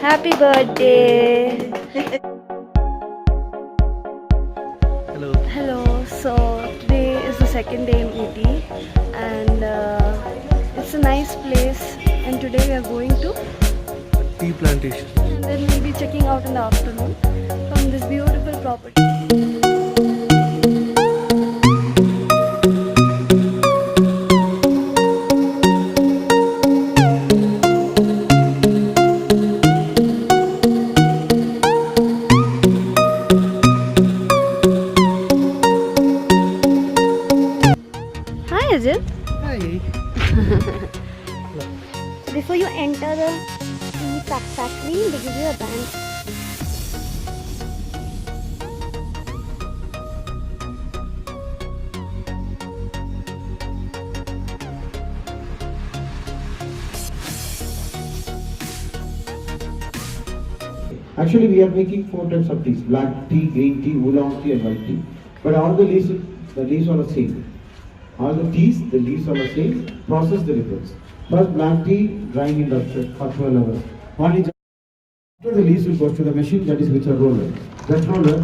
Happy birthday. Hello. Hello. So today is the second day in Ooty, and it's a nice place. And today we are going to, Tea plantation. and then we'll be checking out in the afternoon from this beautiful property. Hi Ajit. Hi. Before you enter the tea factory, they give you a band. Actually, we are making 4 types of teas: black tea, green tea, oolong tea, and white tea. But all the leaves are the same. All the teas, the leaves are the same. Process the difference. First, black tea drying in the for 12 hours. After the leaves will go to the machine, that is with a roller. That roller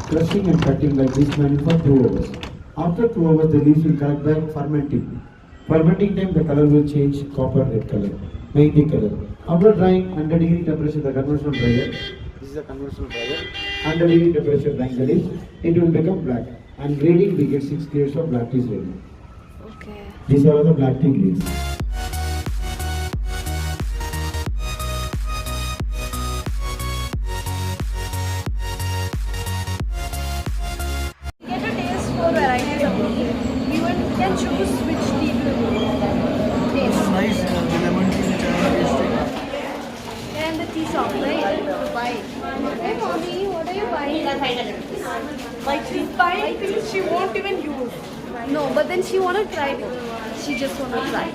crushing and cutting like this manner for 2 hours. After 2 hours, the leaves will come back fermenting. Fermenting time, the color will change copper red color, mehndi color. After drying, 100-degree temperature, the conventional dryer. This is a conventional dryer. 100-degree temperature drying the leaves, it will become black. And grading, we get 6 grades of black teas ready. Okay. These are the black tea grades. Get a taste for varieties of tea. You can choose which tea to taste. Nice. The lemon tea which I have tasted. And the tea shop, right? To buy. Hey mommy, what are you buying? Like she's buying things she won't even use. No, but then she wanna try it. She just wanna try.